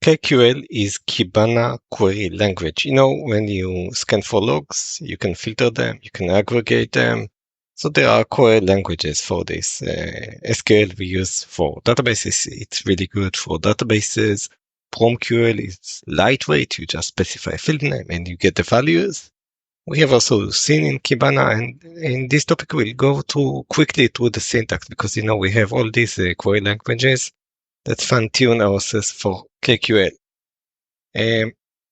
KQL is Kibana query language. When you scan for logs, you can filter them, you can aggregate them. So there are query languages for this. SQL we use for databases. It's really good for databases. PromQL is lightweight. You just specify a field name and you get the values. We have also seen in Kibana, and in this topic we'll go through quickly through the syntax because we have all these query languages that fine-tune ourselves for KQL.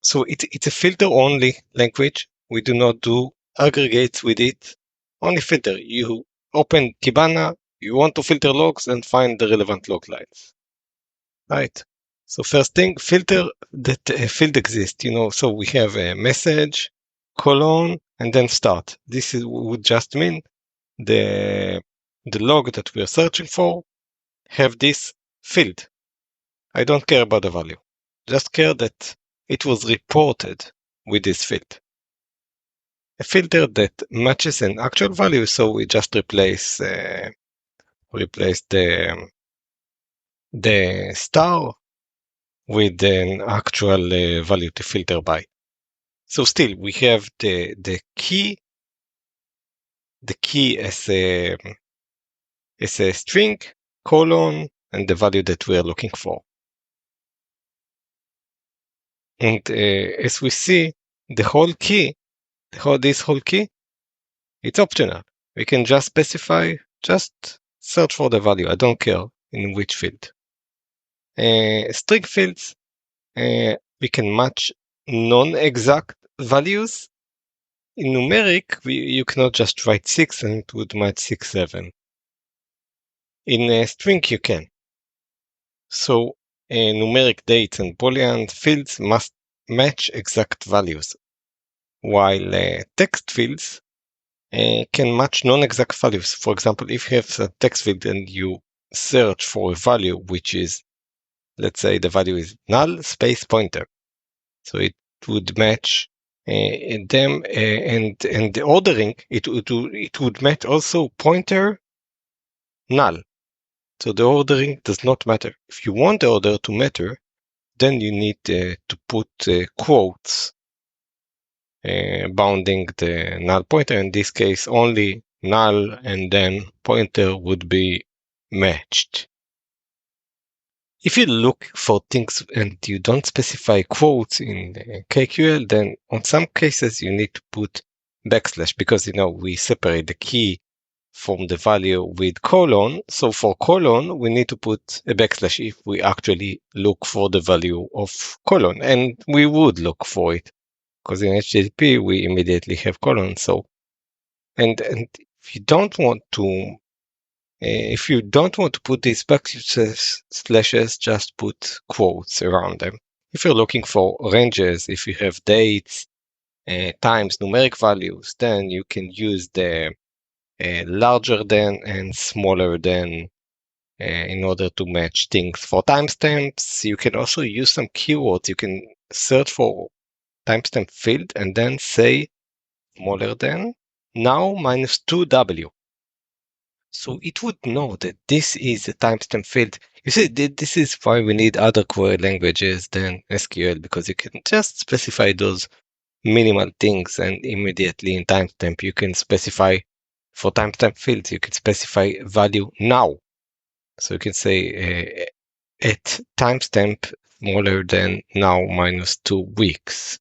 So it's a filter-only language. We do not do aggregates with it. Only filter. You open Kibana, you want to filter logs and find the relevant log lines. Right. So first thing, filter that field exists. So we have a message, colon, and then start. Would just mean the log that we are searching for have this field. I don't care about the value. Just care that it was reported with this field. A filter that matches an actual value, so we just replace the star with an actual value to filter by. So still we have the key as a string, colon, and the value that we are looking for. And as we see, this whole key, it's optional. We can just specify, just search for the value. I don't care in which field. String fields, we can match non-exact values. In numeric, you cannot just write 6 and it would match 6, 7. In a string, you can. So numeric dates and Boolean fields must match exact values, while text fields can match non-exact values. For example, if you have a text field and you search for a value which is, let's say the value is null space pointer, so it would match them, and the ordering it would match also pointer null. So the ordering does not matter. If you want the order to matter, then you need to put quotes bounding the null pointer. In this case, only null and then pointer would be matched. If you look for things and you don't specify quotes in KQL, then on some cases you need to put backslash because we separate the key from the value with colon. So for colon, we need to put a backslash if we actually look for the value of colon, and we would look for it because in HTTP we immediately have colon. So, and if you don't want to put these backslashes, just put quotes around them. If you're looking for ranges, if you have dates, times, numeric values, then you can use the larger than and smaller than in order to match things. For timestamps, you can also use some keywords. You can search for timestamp field and then say smaller than now minus 2W. So it would know that this is a timestamp field. You see, this is why we need other query languages than SQL, because you can just specify those minimal things and immediately in timestamp you can specify for timestamp fields, you can specify value now. So you can say at timestamp smaller than now minus 2 weeks.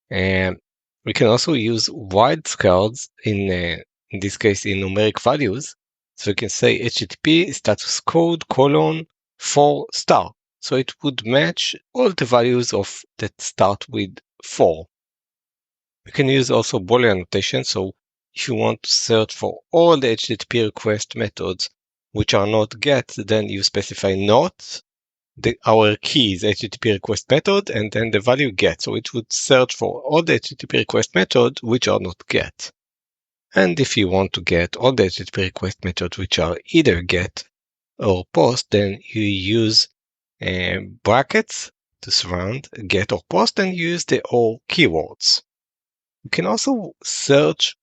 And we can also use wildcards in this case in numeric values. So we can say HTTP status code colon 4 star. So it would match all the values of that start with 4. We can use also Boolean notation. So if you want to search for all the HTTP request methods which are not get, then you specify not. Our key is HTTP request method, and then the value get. So it would search for all the HTTP request methods which are not get. And if you want to get all the HTTP request methods which are either get or post, then you use brackets to surround get or post and use the or keywords. You can also search,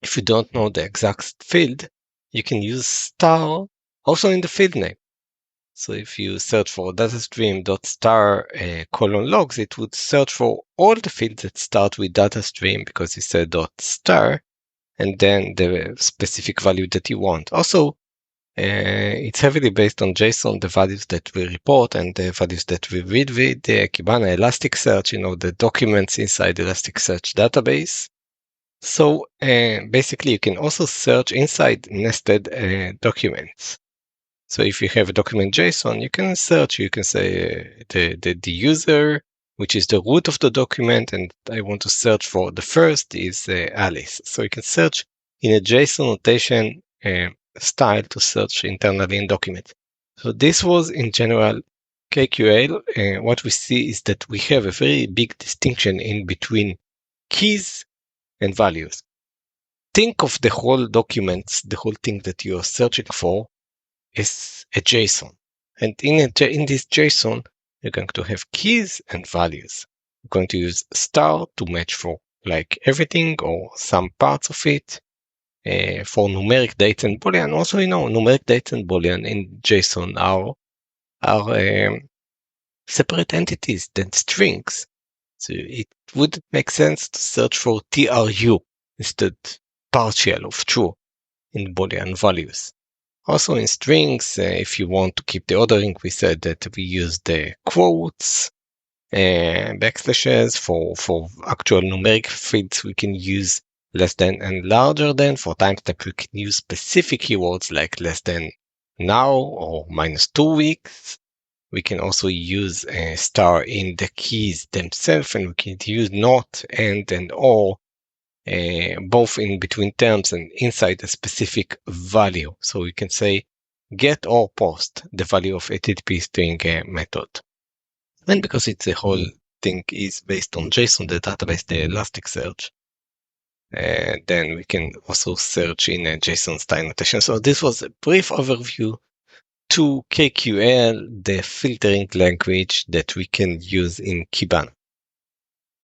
if you don't know the exact field, you can use star also in the field name. So if you search for data stream dot star colon logs, it would search for all the fields that start with data stream because you said dot star and then the specific value that you want. Also, it's heavily based on JSON, the values that we report and the values that we read with the Kibana Elasticsearch, the documents inside the Elasticsearch database. So basically, you can also search inside nested documents. So if you have a document JSON, you can search, you can say the user, which is the root of the document, and I want to search for the first is Alice. So you can search in a JSON notation style to search internally in document. So this was in general KQL. What we see is that we have a very big distinction in between keys and values. Think of the whole documents, the whole thing that you are searching for is a JSON. And in this JSON, you're going to have keys and values. You're going to use star to match for like everything or some parts of it. For numeric dates and Boolean, also, numeric dates and Boolean in JSON are separate entities than strings. So it would make sense to search for TRU instead partial of true in Boolean values. Also in strings, if you want to keep the ordering, we said that we use the quotes, backslashes for actual numeric fields. We can use less than and larger than. For timestamp, we can use specific keywords like less than now or -2 weeks. We can also use a star in the keys themselves, and we can use not, and or, both in between terms and inside a specific value. So we can say get or post the value of HTTP string method. And because it's a whole thing is based on JSON, the database, the Elasticsearch, then we can also search in a JSON style notation. So this was a brief overview to KQL, the filtering language that we can use in Kibana.